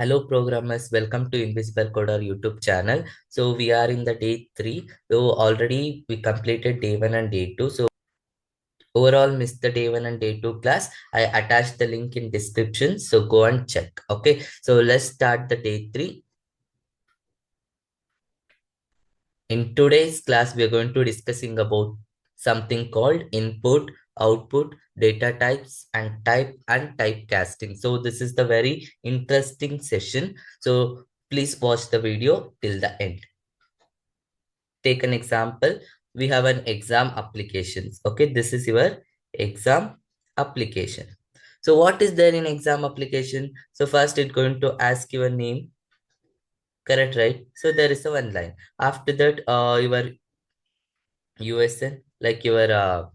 Hello programmers, welcome to InvisibleCoder YouTube channel. So we are in the day 3. So already we completed day 1 and day 2. So overall missed the day 1 and day 2 class. I attached the link in description. So go and check. Okay. So let's start the day 3. In today's class, we are going to discussing about something called input, output, data types, and typecasting. So this is the very interesting session. So please watch the video till the end. Take an example. We have an exam applications. Okay, this is your exam application. So what is there in exam application? So first it's going to ask your name, correct, right? So there is a one line. After that, your USN, like your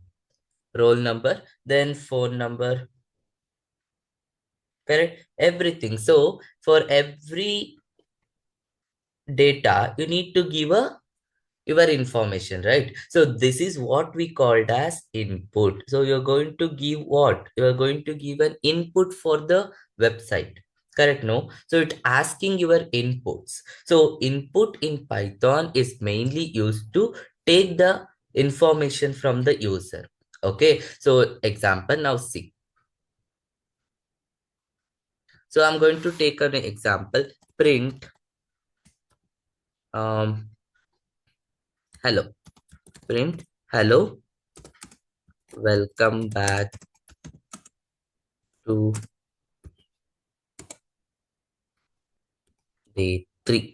roll number, then phone number, correct? Everything. So for every data, you need to give a your information, right? So this is what we called as input. So you're going to give what? You're going to give an input for the website, correct? No, so it's asking your inputs. So input in Python is mainly used to take the information from the user. Okay, so example, now see. So I'm going to take an example, print um hello, print hello, welcome back to day 3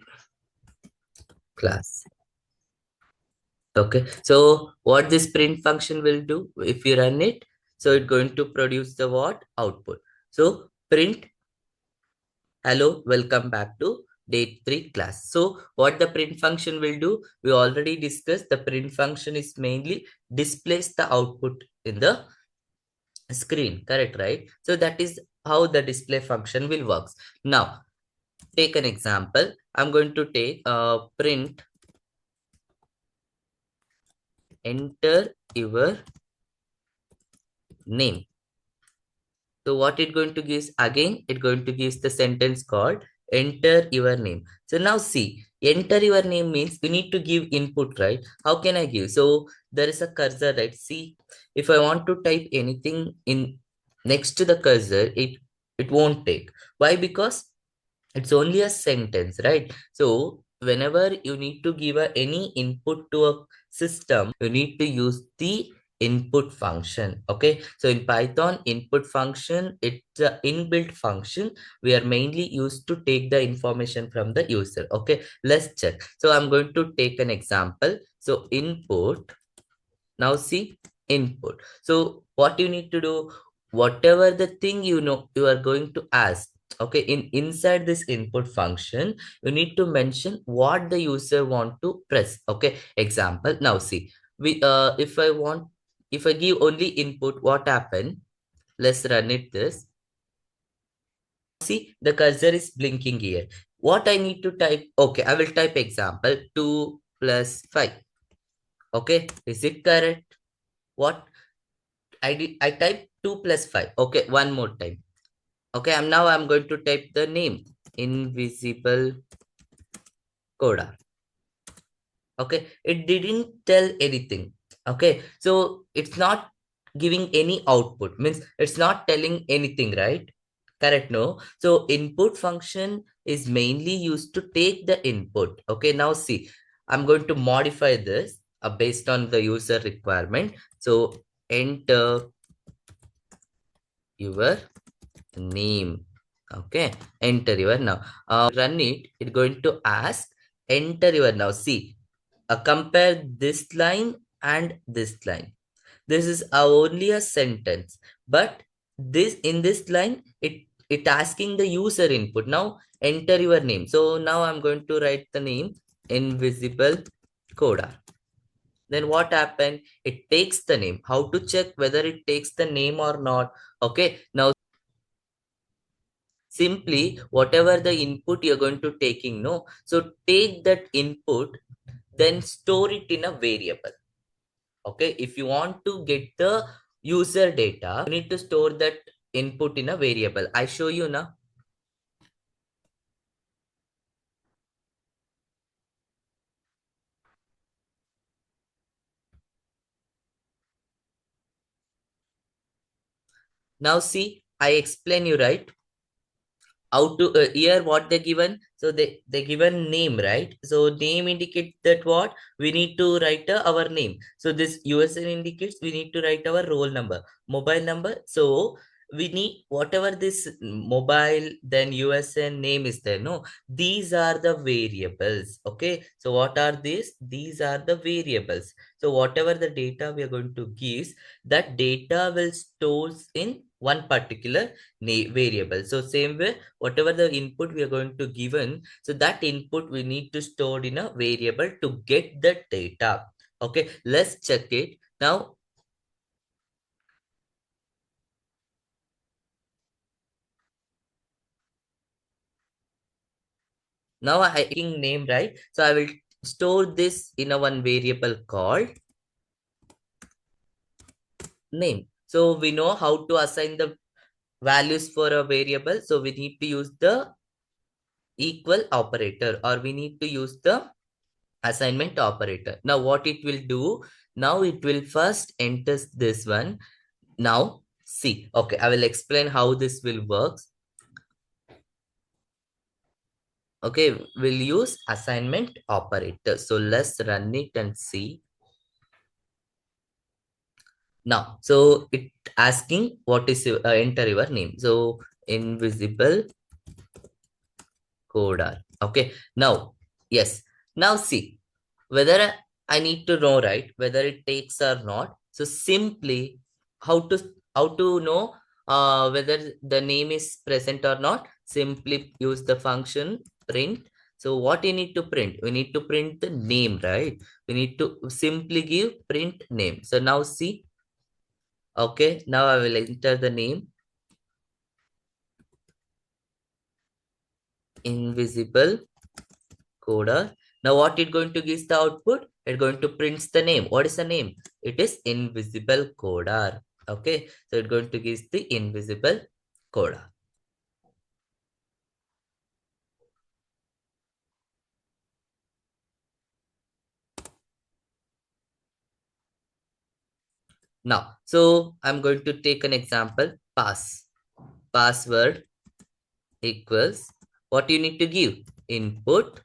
class. Okay, so what this print function will do if you run it, so it's going to produce the what output. So print hello, welcome back to day 3 class. So what the print function will do, we already discussed. The print function is mainly displays the output in the screen, correct, right? So that is how the display function will works. Now take an example. I'm going to take print enter your name. So what it going to give again, it going to give the sentence called enter your name. So now see, enter your name means we need to give input, right? How can I give? So there is a cursor, right? See, if I want to type anything in next to the cursor, it won't take. Why? Because it's only a sentence, right? So whenever you need to give any input to a system, you need to use the input function. Okay, so in Python, input function, it's an inbuilt function. We are mainly used to take the information from the user. Okay, let's check. So I'm going to take an example. So input, now see, input. So what you need to do, whatever the thing you know you are going to ask, okay, inside this input function, you need to mention what the user want to press. Okay, example, now see, we if I give only input, what happen? Let's run it this. See, the cursor is blinking here. What I need to type? Okay, I will type example 2 plus 5. Okay, is it correct? What I type 2 plus 5. Okay, one more time. Okay, I'm going to type the name invisible coda. Okay, it didn't tell anything. Okay, so it's not giving any output, means it's not telling anything, right? Correct, no? So input function is mainly used to take the input. Okay, now see, I'm going to modify this based on the user requirement. So enter your name. Okay, enter your now. Run it, it's going to ask enter your now. See, compare this line and this line. This is only a sentence, but this in this line, it asking the user input. Now enter your name. So now I'm going to write the name invisible coda. Then what happened? It takes the name. How to check whether it takes the name or not? Okay, now simply whatever the input you're going to taking, no, so take that input, then store it in a variable. Okay, if you want to get the user data, you need to store that input in a variable. I show you now. Now see, I explain you, right? How to here what they given, so they given name, right? So name indicates that what we need to write our name. So this usn indicates we need to write our roll number, mobile number. So we need whatever this mobile, then usn name is there, no, these are the variables. Okay, so what are these are the variables. So whatever the data we are going to give, that data will stores in one particular variable. So same way, whatever the input we are going to given, so that input we need to store in a variable to get the data. Okay, let's check it now. Now I taking name, right? So I will store this in a one variable called name. So we know how to assign the values for a variable, so we need to use the equal operator, or we need to use the assignment operator. Now what it will do, now it will first enters this one. Now see, okay, I will explain how this will work. Okay, we'll use assignment operator. So let's run it and see. Now so it asking what is your, enter your name. So invisible coder. Okay, now yes, now see whether I need to know, right, whether it takes or not. So simply how to know whether the name is present or not, simply use the function print. So what you need to print, we need to print the name, right? We need to simply give print name. So now see, okay, now I will enter the name invisible coder. Now what it going to give the output? It going to print the name. What is the name? It is invisible coder. Okay, so it's going to give the invisible coder. Now, so I'm going to take an example. Password equals what you need to give. Input,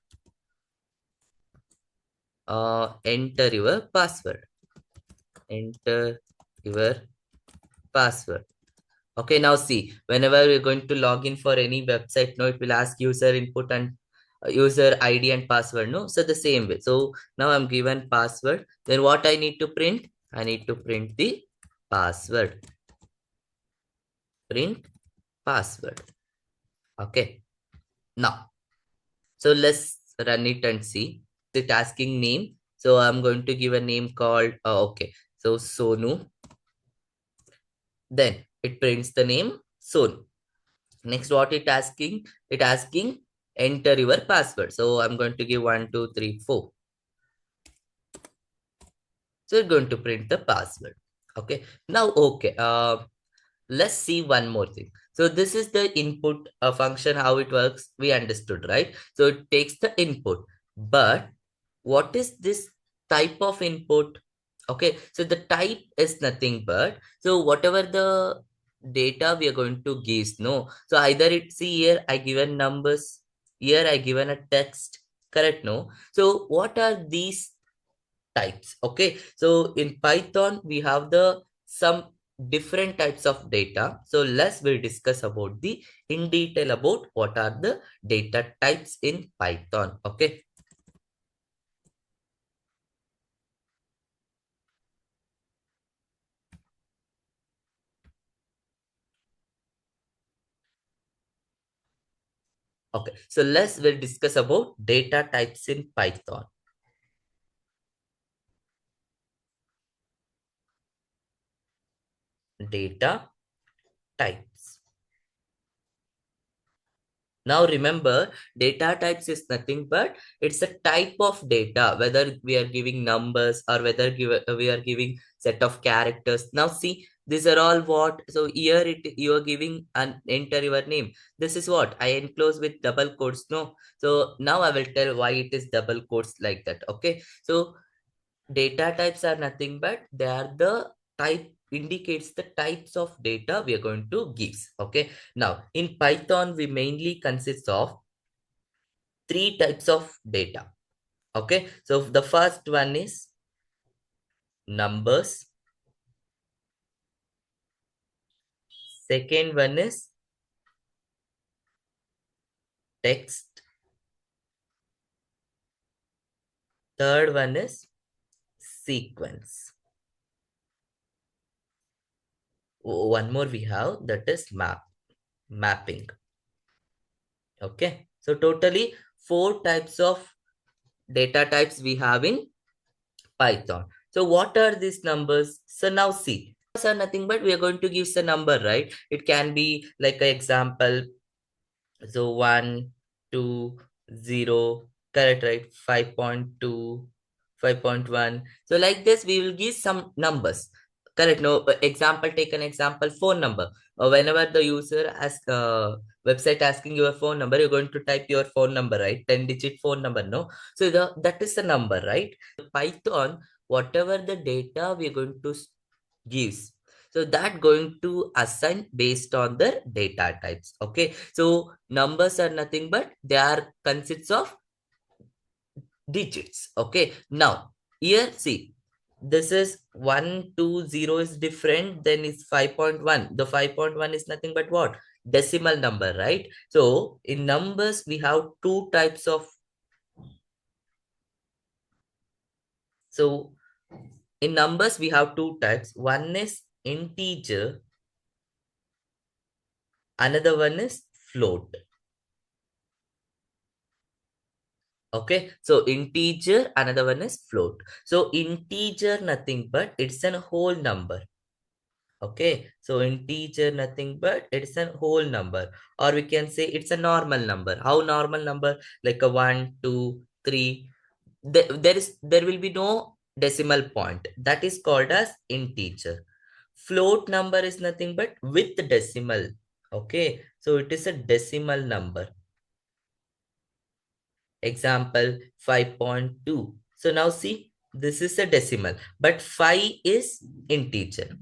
enter your password. Enter your password. Okay, now see, whenever we're going to log in for any website, no, it will ask user input and user ID and password, no? So the same way. So now I'm given password. Then what I need to print? I need to print the password. Print password. Okay. Now, so let's run it and see. It asking name. So I'm going to give a name called, okay. So Sonu. Then it prints the name Sonu. Next, what it asking? It asking enter your password. So I'm going to give 1 2 3 4. So it's going to print the password. Okay. Now, okay. Let's see one more thing. So this is the input function, how it works. We understood, right? So it takes the input. But what is this type of input? Okay. So the type is nothing but, so whatever the data we are going to give, no. So either it, see here, I given numbers. Here I given a text. Correct, no? So what are these types? Okay, so in python we have the some different types of data. So let's we'll discuss about the in detail about what are the data types in python. Okay, okay, so let's we'll discuss about data types in python. Data types. Now remember, data types is nothing but it's a type of data, whether we are giving numbers or whether we are giving set of characters. Now see, these are all what. So here it you are giving and enter your name. This is what I enclose with double quotes. No, so now I will tell why it is double quotes like that. Okay, so data types are nothing but they are the type indicates the types of data we are going to give. Okay, now in Python we mainly consist of three types of data. Okay, so the first one is numbers, second one is text, third one is sequence. One more we have, that is mapping. Okay, so totally four types of data types we have in Python. So what are these numbers? So now see, numbers are nothing but we are going to give a number, right? It can be like an example. So 1, 2, 0, correct, right? 5.2, 5.1. So like this, we will give some numbers. Correct. No example, take an example, phone number. Whenever the user asks website asking your phone number, you're going to type your phone number, right? 10-digit phone number, no? So that is the number, right? Python, whatever the data we're going to gives, so that going to assign based on the data types. Okay, so numbers are nothing but they are consists of digits. Okay, now here see, this is 120 is different, then it's 5.1. The 5.1 is nothing but what? Decimal number, right? So in numbers we have two types of, so in numbers we have two types. One is integer, another one is float. Okay, so integer, another one is float. So integer nothing but it's a whole number. Okay, so integer nothing but it's a whole number, or we can say it's a normal number. How normal number? Like a 1, 2, 3. There will be no decimal point. That is called as integer. Float number is nothing but with decimal. Okay, so it is a decimal number. Example 5.2. So now see, this is a decimal, but 5 is integer.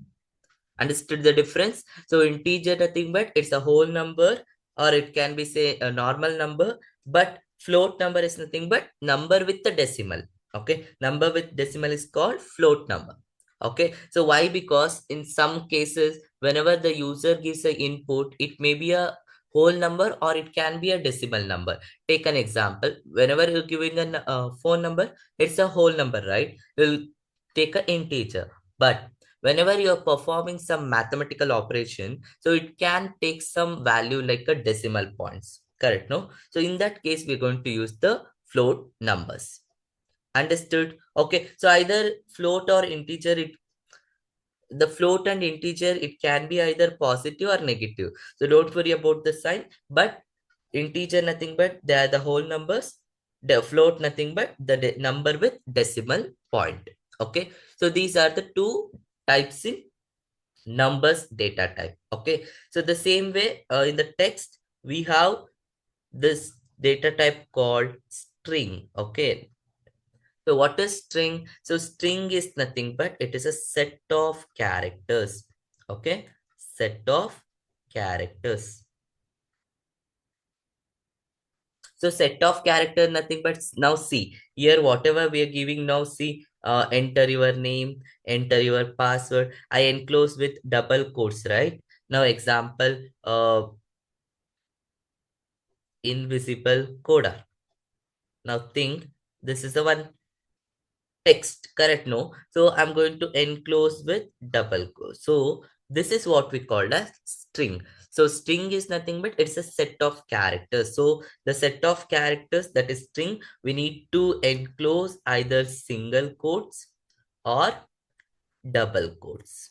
Understood the difference? So integer nothing but it's a whole number, or it can be say a normal number, but float number is nothing but number with the decimal. Okay, number with decimal is called float number. Okay, so why? Because in some cases, whenever the user gives an input, it may be a whole number or it can be a decimal number. Take an example. Whenever you're giving a phone number, it's a whole number, right? You'll take an integer. But whenever you're performing some mathematical operation, so it can take some value like a decimal points. Correct, no? So in that case, we're going to use the float numbers. Understood? Okay, so either float or integer, the float and integer, it can be either positive or negative. So don't worry about the sign, but integer nothing but they are the whole numbers. The float nothing but the number with decimal point. Okay, so these are the two types in numbers data type. Okay, so the same way in the text we have this data type called string. Okay, so what is string? So string is nothing but it is a set of characters. Okay, set of characters. So set of character nothing but now see here whatever we are giving now, see enter your name, enter your password. I enclose with double quotes, right? Now example invisible coder. Now think this is the one text, correct? No, so I'm going to enclose with double quotes. So this is what we call as string. So string is nothing but it's a set of characters. So the set of characters, that is string, we need to enclose either single quotes or double quotes.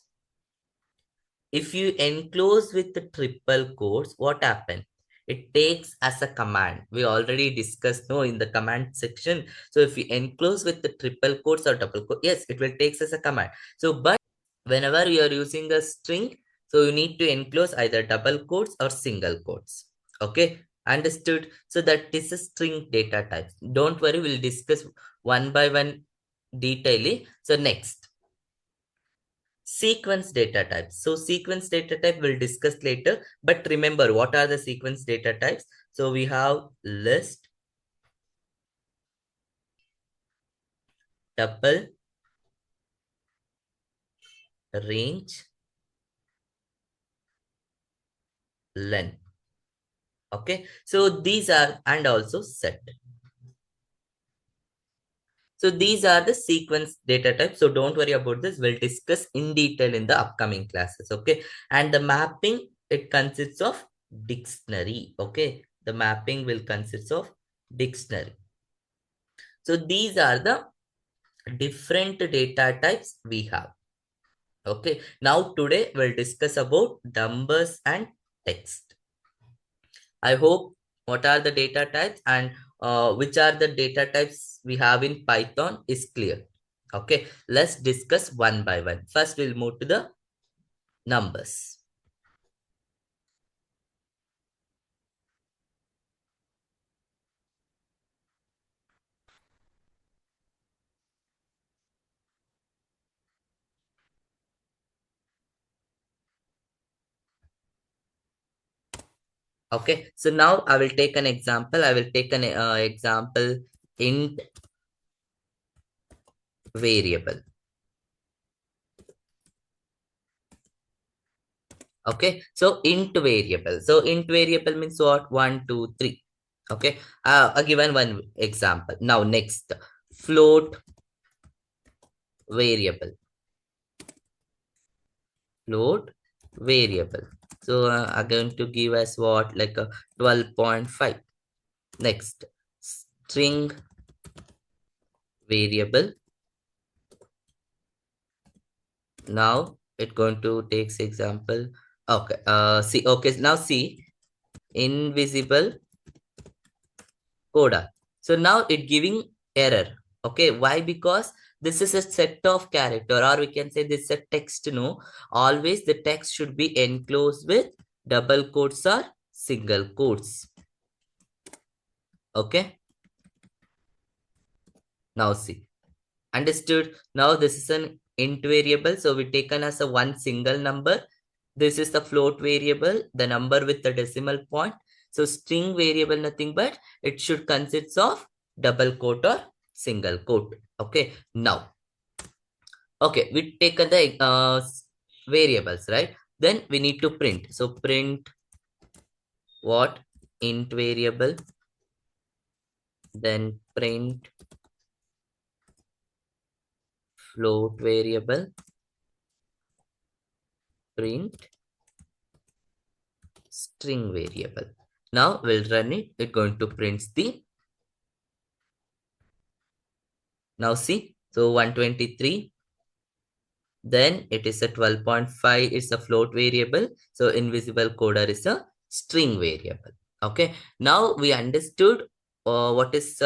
If you enclose with the triple quotes, what happens? It takes as a command. We already discussed no in the command section. So if you enclose with the triple quotes or double quotes, yes, it will takes as a command. So but whenever you are using a string, so you need to enclose either double quotes or single quotes. Okay, understood? So that is a string data type. Don't worry, we'll discuss one by one detailing. So next, sequence data types. So sequence data type we'll discuss later, but remember what are the sequence data types? So we have list, tuple, range, len. Okay, so these are, and also set. So these are the sequence data types. So don't worry about this. We'll discuss in detail in the upcoming classes. Okay. And the mapping, it consists of dictionary. Okay. The mapping will consist of dictionary. So these are the different data types we have. Okay. Now today we'll discuss about numbers and text. I hope what are the data types and which are the data types we have in Python is clear. Okay, let's discuss one by one. First, we'll move to the numbers. Okay, so now I will take an example. I will take an example int variable. Okay, so int variable. So int variable means what? 1, 2, 3. Okay, I given one example. Now next, float variable. Float variable. So I'm going to give us what, like a 12.5. Next, string variable. Now it going to takes example. Okay, see, okay, now see, invisible coda. So now it giving error. Okay, why? Because this is a set of character, or we can say this is a text. No, always the text should be enclosed with double quotes or single quotes. Okay, now see. Understood? Now this is an int variable. So we taken as a one single number. This is the float variable, the number with the decimal point. So string variable, nothing but it should consist of double quote or single quote. Okay. Now, okay, we taken the variables, right? Then we need to print. So print what? Int variable. Then print float variable. Print string variable. Now we'll run it. It's going to print the, now see, so 123. Then it is a 12.5. It's a float variable. So invisible coder is a string variable. Okay. Now we understood what is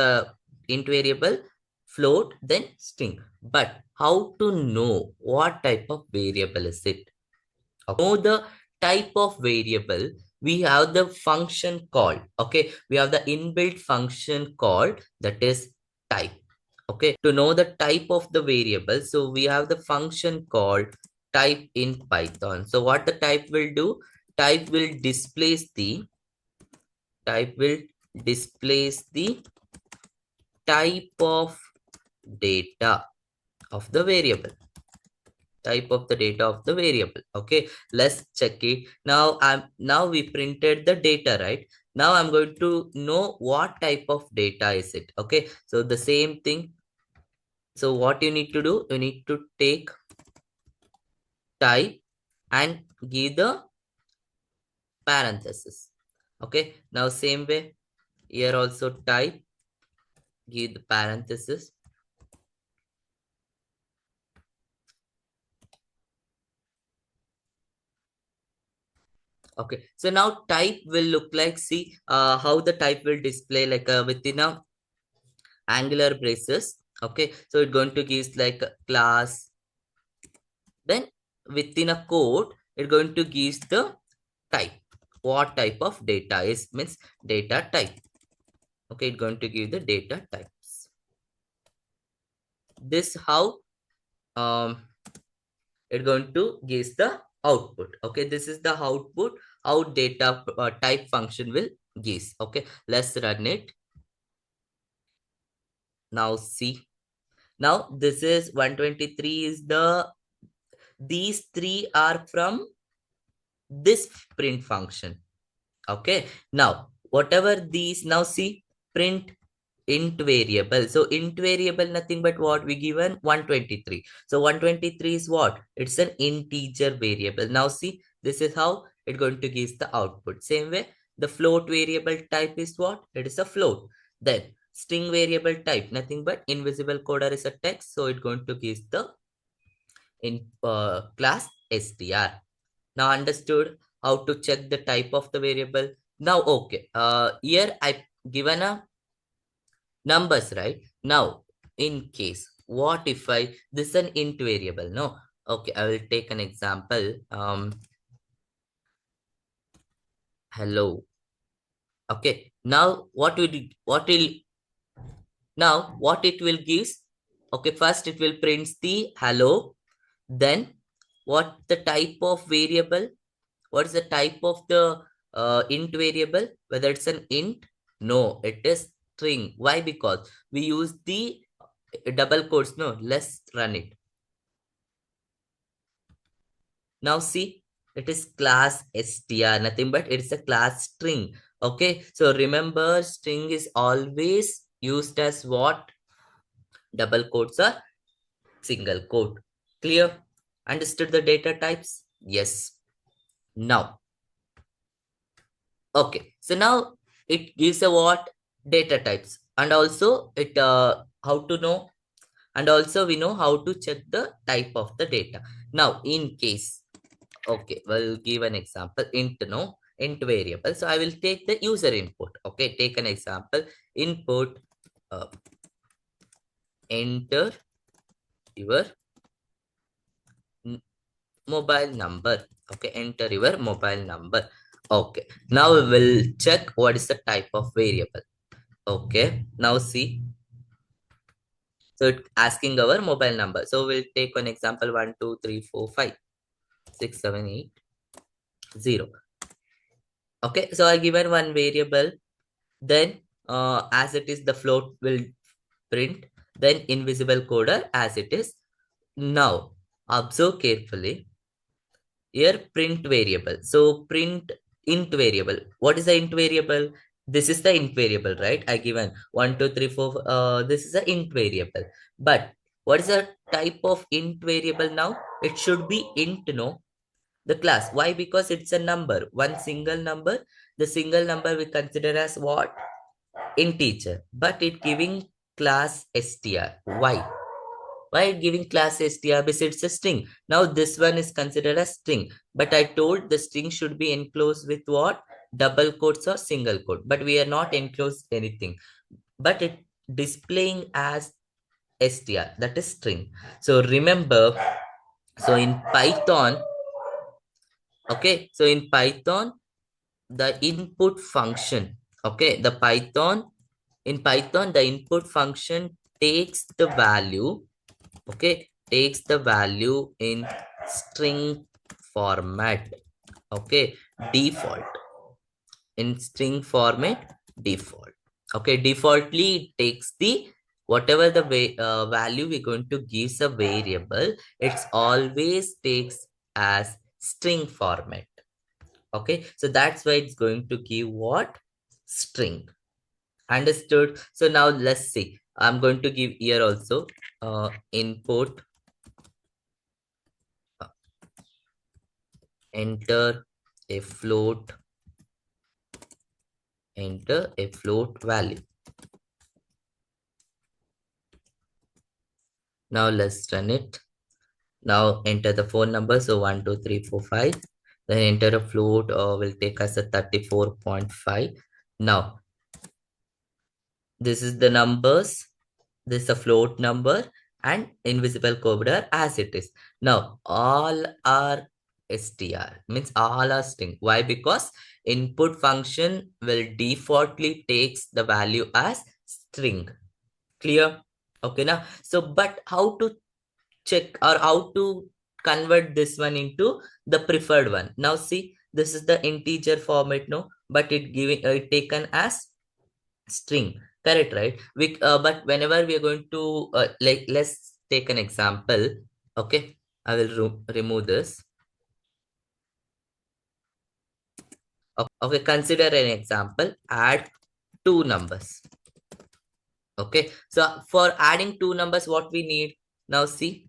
int variable, float, then string. But how to know what type of variable is it? Know the type of variable, we have the function called, okay, we have the inbuilt function called, that is type. Okay, to know the type of the variable, so we have the function called type in Python. So what the type will do, type will displace the, type will displace the type of data of the variable, type of the data of the variable. Okay, let's check it. Now we printed the data, right? Now I'm going to know what type of data is it. Okay, so the same thing. So what you need to do, you need to take type and give the parenthesis. Okay, now same way here also type, give the parenthesis. Okay, so now type will look like, see how the type will display, like within a angular braces. Okay, so it's going to give like a class, then within a code it's going to give the type, what type of data is, means data type. Okay, it's going to give the data types. This how um it's going to gives the output. Okay, this is the output how data type function will gives. Okay, let's run it. Now see, now this is 123 is the, these three are from this print function. Okay, now whatever these, now see, print int variable. So int variable nothing but what we given 123. So 123 is what? It's an integer variable. Now see, this is how it's going to give the output. Same way, the float variable type is what? It is a float. Then string variable type nothing but invisible coder is a text. So it's going to give the in class str. Now understood how to check the type of the variable. Now okay, here I given a numbers, right? Now in case what if I, this is an int variable, no? Okay, I will take an example. Hello. Okay, now what it will gives. Okay, first it will print the hello. Then what the type of variable, what is the type of the int variable, whether it's an int? No, it is string. Why? Because we use the double quotes. No, let's run it. Now see, it is class str, nothing but it's a class string. Okay, so remember, string is always used as what? Double quotes or single quote. Clear? Understood the data types? Yes. Now, okay, so now it gives a what? Data types, and also it how to know, and also we know how to check the type of the data. Now in case, okay, we'll give an example. Int, no, int variable. So I will take the user input. Okay, take an example. Input, uh, enter your mobile number. Okay, enter your mobile number. Okay, now we will check what is the type of variable. Okay, now see, so it's asking our mobile number. So we'll take one example: 1 2 3 4 5 6 7 8 0. Okay, so I given one variable. Then as it is, the float will print. Then invisible coder as it is. Now observe carefully. Here print variable. So print int variable. What is the int variable? This is the int variable, right? I given 1 2 3 4. This is the int variable. But what is the type of int variable now? It should be int, no? The class. Why? Because it's a number, one single number. The single number we consider as what? Integer. But it giving class str. Why? Why giving class str? Because it's a string. Now this one is considered a string. But I told the string should be enclosed with what? Double quotes or single quote. But we are not enclosed anything. But it displaying as str. That is string. So remember, so in Python, okay, so in Python, the input function, okay, in Python, the input function takes the value, okay, takes the value in string format. Okay, default, in string format, default. Okay, defaultly it takes the whatever the value we're going to give a variable, it's always takes as string format. Okay, so that's why it's going to give what? String. Understood? So now let's see, I'm going to give here also input, uh, enter a float, enter a float value. Now let's run it. Now enter the phone number. So 1 2 3 4 5. Then enter a float, will take us a 34.5. Now this is the numbers. This is a float number and invisible coder as it is. Now all are str, means all are string. Why? Because input function will defaultly takes the value as string. Clear? Okay, now so but how to check or how to convert this one into the preferred one. Now see, this is the integer format, no, but it taken as string, correct, right? But whenever we are going to like, let's take an example. Okay, I will remove this. Okay, consider an example. Add two numbers. Okay, so for adding two numbers, what we need now, see.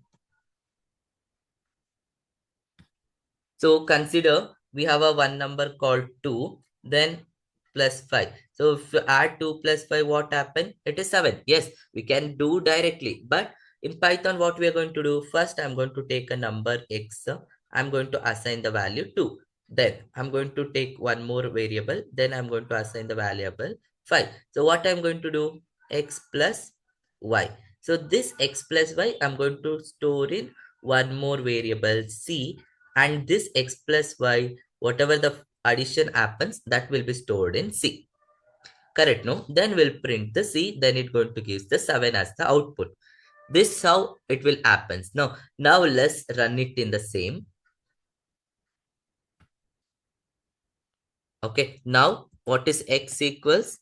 So consider we have a one number called 2, then plus 5. So if you add 2 plus 5, what happened? It is 7. Yes, we can do directly. But in Python, what we are going to do? First, I'm going to take a number x. I'm going to assign the value 2. Then I'm going to take one more variable. Then I'm going to assign the variable 5. So what I'm going to do? X plus y. So this x plus y, I'm going to store in one more variable c, and this x plus y, whatever the addition happens, that will be stored in C. Correct, no? Then we'll print the C, then it going to give the 7 as the output. This how it will happens. Now let's run it in the same. Okay, now what is x equals?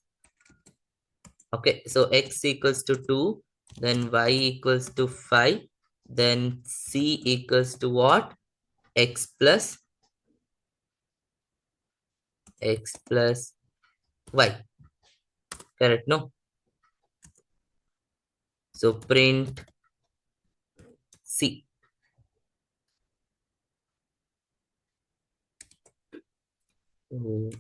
Okay, so x equals to 2, then y equals to 5, then C equals to what? X plus y. Correct, no? So print C. Oh.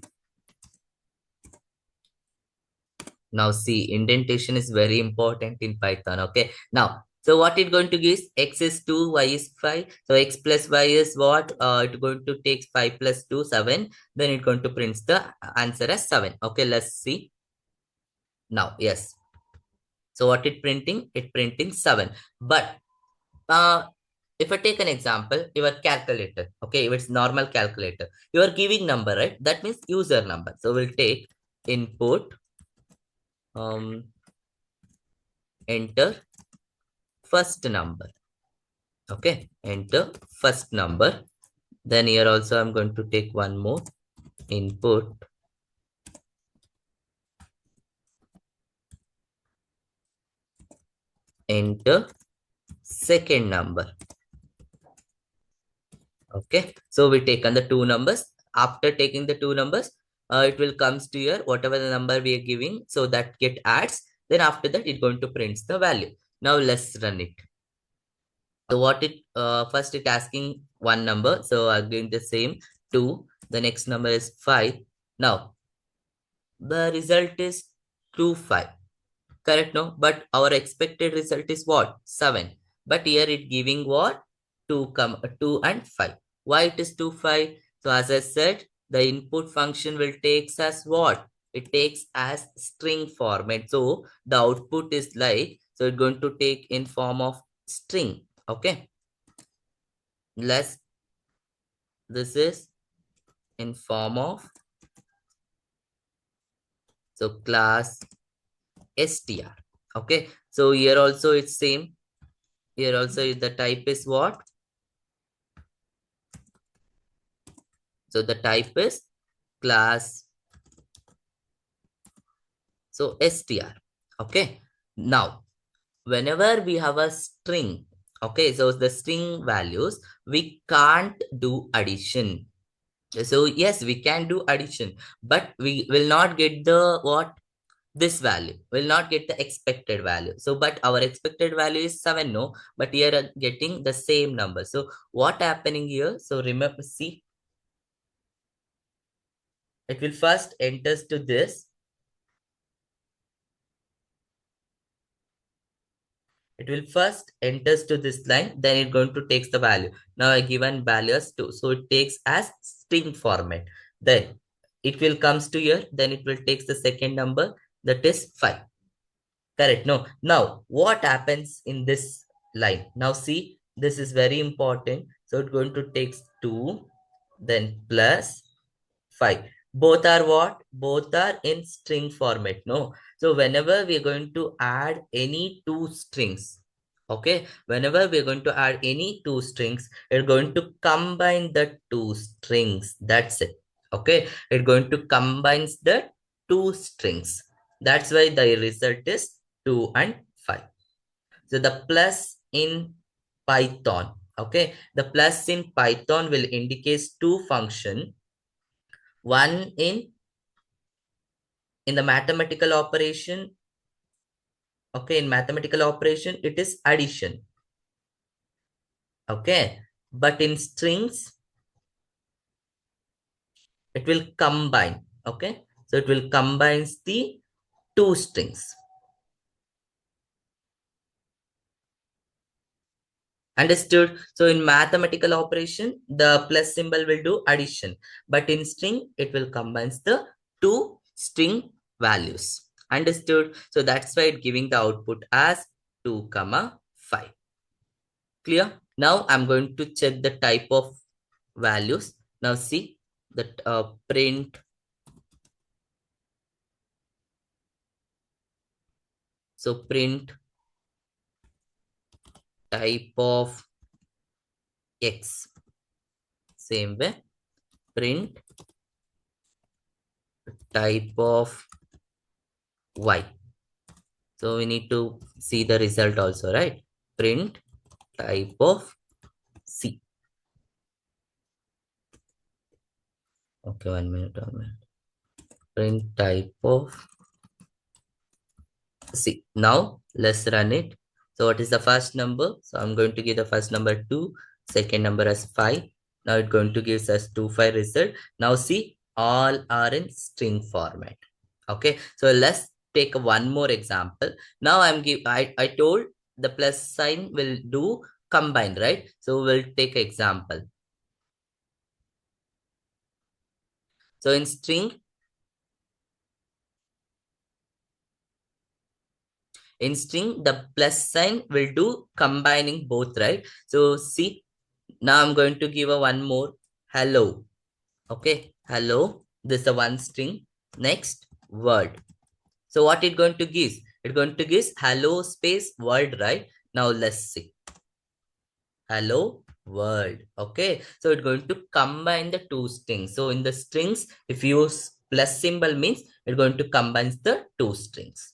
Now see, indentation is very important in Python. Okay. Now, so what it going to give is x is 2, y is 5. So x plus y is what? It's going to take 5 plus 2, 7. Then it's going to print the answer as 7. Okay, let's see. Now, yes. So what it printing? It printing 7. But uh, if I take an example, your calculator. Okay, if it's normal calculator, you are giving number, right? That means user number. So we'll take input, enter first number. Okay, enter first number. Then here also I'm going to take one more input, enter second number. Okay, so we taken the two numbers. After taking the two numbers, it will comes to here whatever the number we are giving, so that get adds. Then after that it going to print the value. Now let's run it. So what it first it asking one number, so I'm doing the same 2. The next number is 5. Now the result is 2 5. Correct, no? But our expected result is what? 7. But here it giving what? 2 and 5. Why it is 2 5? So as I said, the input function will takes as what? It takes as string format. So the output is like, so it's going to take in form of string. Okay. Let's, this is in form of, so class str. Okay. So here also it's same. Here also the type is what? So the type is class, so str. Okay. Now, whenever we have a string, okay, so the string values, we can't do addition. So yes, we can do addition, but we will not get the what? This value will not get the expected value. So but our expected value is 7, no, but here are getting the same number. So what happening here? So remember, see, it will first enters to this. It will first enters to this line, then it going to takes the value. Now I given values 2, so it takes as string format. Then it will comes to here, then it will takes the second number, that is 5. Correct, no? Now what happens in this line? Now see, this is very important. So it's going to takes 2, then plus 5. Both are what? Both are in string format, no? So whenever we're going to add any two strings, Okay, whenever we're going to add any two strings, we're going to combine the two strings. That's it. Okay, it's going to combine the two strings. That's why the result is 2 and 5. So the plus in Python, okay, the plus in Python will indicate two function. One in the mathematical operation, okay, in mathematical operation, it is addition, okay, but in strings, it will combine, okay, so it will combines the two strings. Understood? So in mathematical operation, the plus symbol will do addition, but in string, it will combines the two string values. Understood? So that's why it giving the output as 2 comma 5. Clear? Now I'm going to check the type of values. Now see that print. So print type of X. Same way, print type of Y. So we need to see the result also, right? Print type of C. Okay, 1 minute, 1 minute. Print type of C. Now let's run it. So what is the first number? So I'm going to give the first number 2, second number as 5. Now it's going to give us 2, 5 result. Now see, all are in string format. Okay, so let's take one more example. Now I told the plus sign will do combine, right? So we'll take example. So in string, the plus sign will do combining both, right? So see, now I'm going to give a one more hello. Okay, hello. This is the one string. Next word. So what it going to give? It's going to give hello space word, right? Now let's see. Hello world. Okay, so it's going to combine the two strings. So in the strings, if you use plus symbol means it's going to combine the two strings.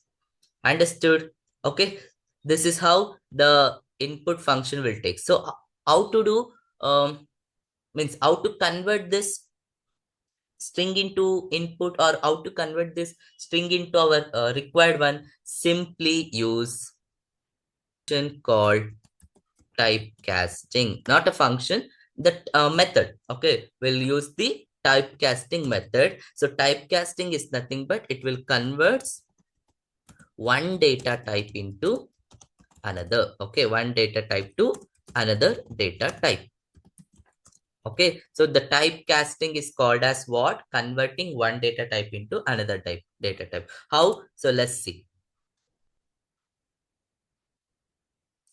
Understood? Okay, this is how the input function will take. So how to do means how to convert this string into input, or how to convert this string into our required one. Simply use function called typecasting, not a function, that method. Okay, we'll use the typecasting method. So typecasting is nothing but it will convert one data type into another. Okay, one data type to another data type. Okay, so the typecasting is called as what? Converting one data type into another data type. How? So let's see.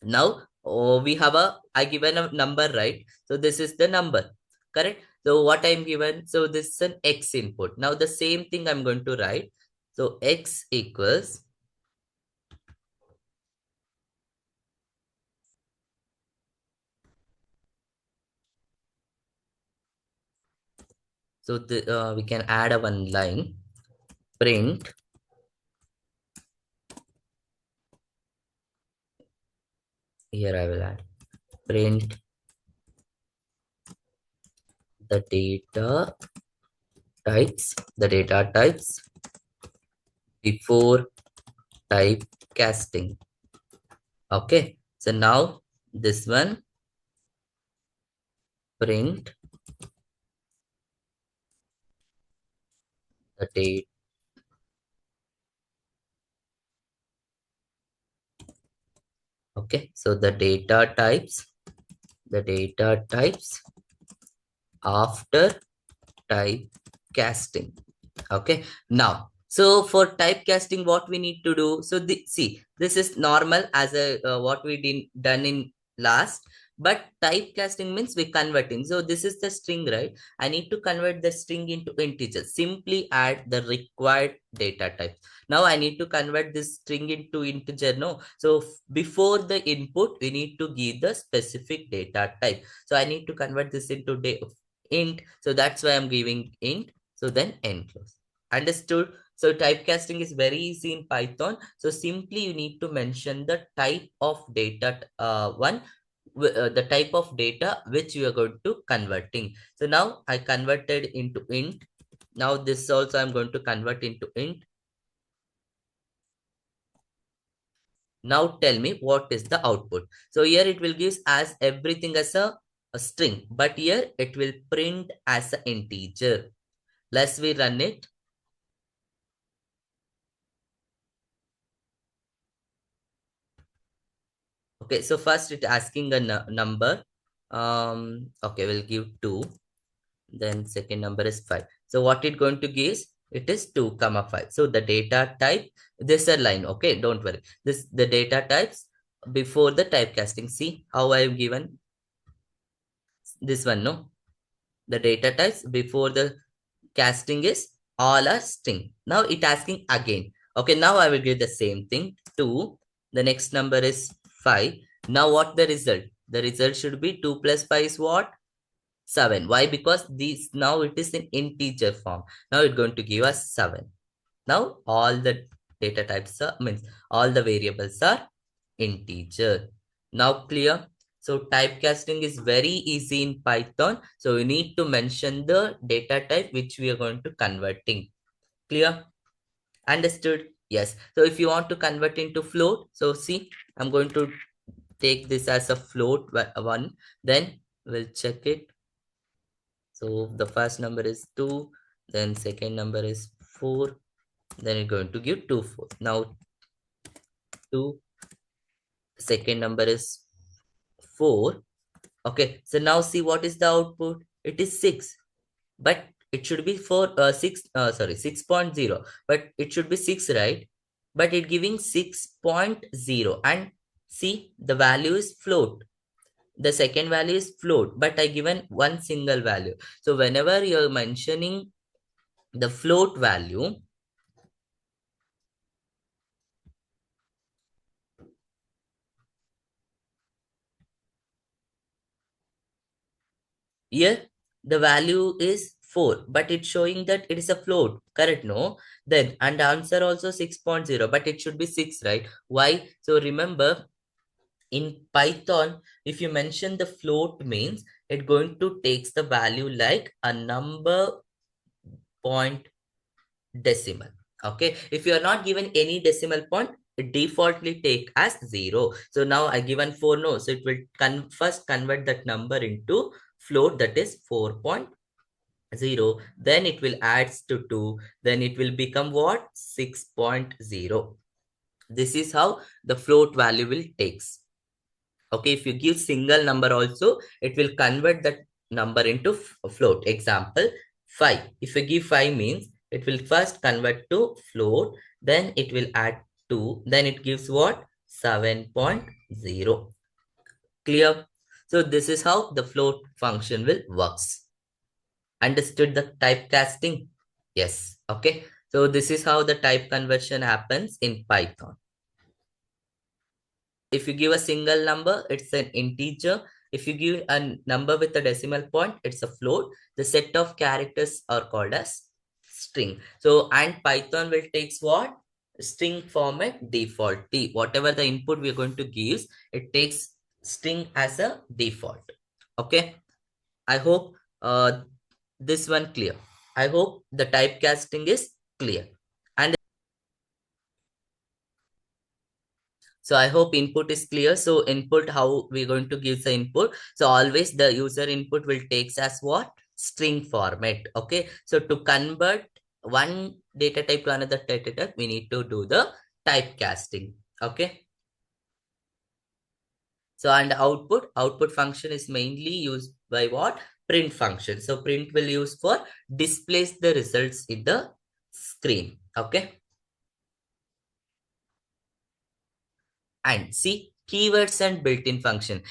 Now we have I given a number, right? So this is the number, correct? So what I'm given, so this is an X input. Now the same thing I'm going to write. So X equals, so we can add a one line, print, here I will add, print the data types before typecasting. Okay, so now this one, print the date. Okay, so the data types after typecasting. Okay, now so for typecasting, what we need to do, so see, this is normal as a what we did done in last, But typecasting means we converting. So this is the string, right? I need to convert the string into integer. Simply add the required data type. Now I need to convert this string into integer. No. So before the input, we need to give the specific data type. So I need to convert this into int. So that's why I'm giving int. So then enclose. Understood? So typecasting is very easy in Python. So simply you need to mention the type of data the type of data which you are going to converting. So now I converted into int. Now this also I'm going to convert into int. Now tell me what is the output. So here it will give as everything as a string, but here it will print as an integer. Let's we run it. Okay, so first it asking a number. Okay, we'll give 2. Then second number is 5. So what it going to give is, it is 2 comma 5. So the data type, this a line. Okay, don't worry. This the data types before the typecasting. See how I have given this one, no? The data types before the casting is all a string. Now it asking again. Okay, now I will give the same thing. 2. The next number is 5. Now what the result? The result should be 2 plus 5 is what? 7. Why? Because this now it is in integer form. Now it's going to give us 7. Now all the data types are means all the variables are integer. Now clear? So typecasting is very easy in Python. So we need to mention the data type which we are going to converting. Clear? Understood? Yes. So if you want to convert into float, so see, I'm going to take this as a float one. Then we'll check it. So the first number is 2, then second number is 4, then you're going to give 2, 4. Now 2, second number is 4. Okay, so now see what is the output. It is 6, but it should be 6.0, but it should be 6, right? But it giving 6.0, and see the value is float. The second value is float, but I given one single value. So whenever you're mentioning the float value, here the value is 4, but it's showing that it is a float, correct? No, then and the answer also 6.0, but it should be 6, right? Why? So remember, in Python, if you mention the float means it going to takes the value like a number point decimal. Okay, if you are not given any decimal point, it defaultly take as 0. So now I given 4, no, so it will first convert that number into float, that is 4.0. Then it will adds to 2, then it will become what? 6.0. This is how the float value will takes. Okay, if you give single number also, it will convert that number into float. Example 5. If you give 5 means it will first convert to float, then it will add 2, then it gives what? 7.0. Clear? So this is how the float function will works. Understood the typecasting? Yes. Okay. So this is how the type conversion happens in Python. If you give a single number, it's an integer. If you give a number with a decimal point, it's a float. The set of characters are called as string. So, and Python will takes what? String format default. Whatever the input we're going to give, it takes string as a default. Okay. I hope this one clear. I hope the typecasting is clear. And so I hope input is clear. So input, how we're going to give the input. So always the user input will takes as what? String format. Okay. So to convert one data type to another data type, we need to do the typecasting. Okay. So and output function is mainly used by what? Print function. So print will use for displays the results in the screen. Okay. And see keywords and built-in function.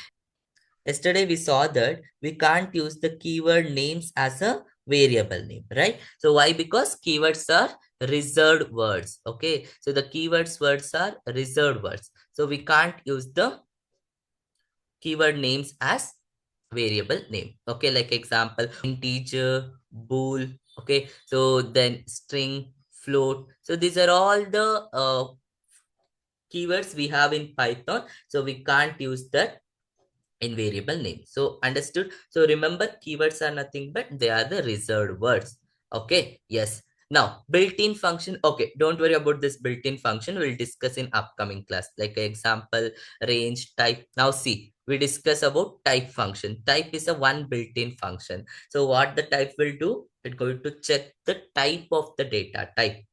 Yesterday we saw that we can't use the keyword names as a variable name, right? So why? Because keywords are reserved words. Okay, so the keywords words are reserved words, so we can't use the keyword names as variable name. Okay, like example, integer, bool. Okay, so then string, float. So these are all the keywords we have in Python, so we can't use that in variable name. So understood? So remember, keywords are nothing but they are the reserved words. Okay, yes. Now built-in function. Okay, don't worry about this built-in function, we'll discuss in upcoming class, like example, range, type. Now see, we discuss about type function. Type is a one built-in function. So what the type will do, it's going to check the type of the data type.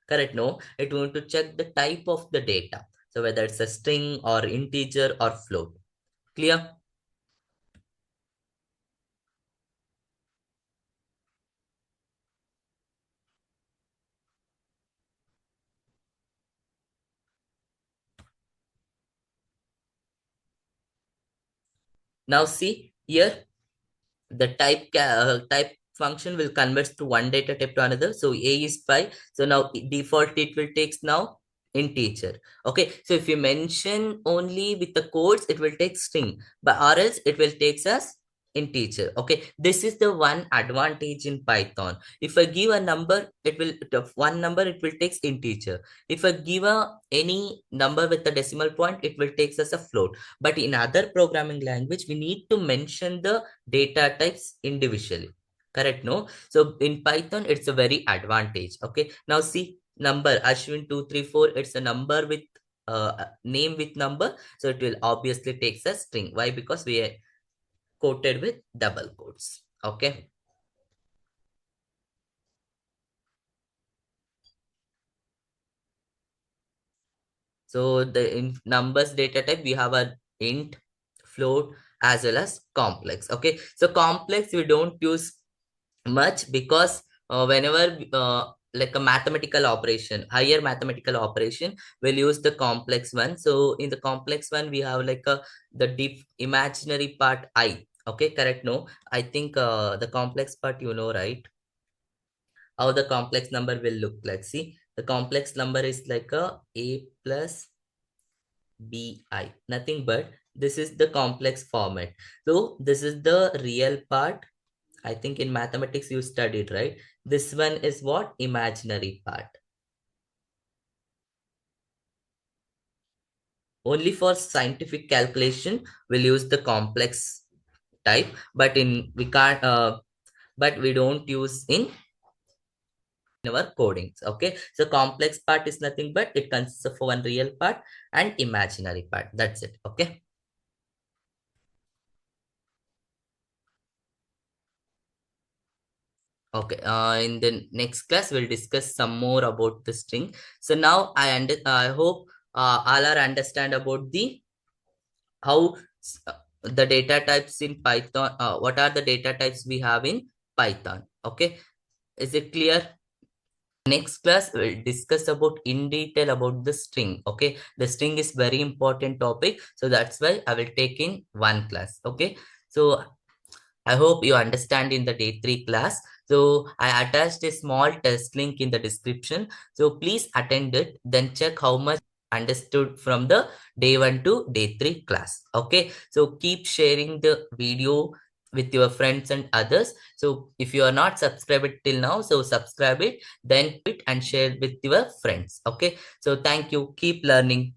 Correct? No, it going to check the type of the data, so whether it's a string or integer or float. Clear? Now see here, the type function will convert to one data type to another. So a is 5. So now default it will takes now integer. Okay, so if you mention only with the codes, it will take string, but or else it will takes as integer. Okay, this is the one advantage in Python. If I give a number, it will one number, it will takes integer. If I give a any number with a decimal point, it will takes as a float. But in other programming language, we need to mention the data types individually. Correct? No, so in Python it's a very advantage. Okay, now see, number Ashwin 234, it's a number with name with number, so it will obviously takes a string. Why? Because we are quoted with double quotes. Okay, so the in numbers data type we have a int, float, as well as complex. Okay, so complex we don't use much, because whenever like a mathematical operation, higher mathematical operation, we'll use the complex one. So in the complex one we have like a the deep imaginary part I. Okay, correct? No, I think the complex part, right, how the complex number will look like. See, the complex number is like a plus bi, nothing but this is the complex format. So this is the real part. I think in mathematics you studied, right? This one is what? Imaginary part. Only for scientific calculation, we'll use the complex type, but in we can't but we don't use in our codings. Okay, so complex part is nothing but it consists of one real part and imaginary part. That's it. Okay. Okay, in the next class, we'll discuss some more about the string. So now I hope all are understand about the how the data types in Python, what are the data types we have in Python. Okay, is it clear? Next class we'll discuss about in detail about the string. Okay, the string is very important topic, so that's why I will take in one class. Okay, so I hope you understand in the day 3 class. So I attached a small test link in the description. So please attend it, then check how much understood from the day 1 to day 3 class. Okay. So keep sharing the video with your friends and others. So if you are not subscribed till now, so subscribe it, then it and share with your friends. Okay. So thank you. Keep learning.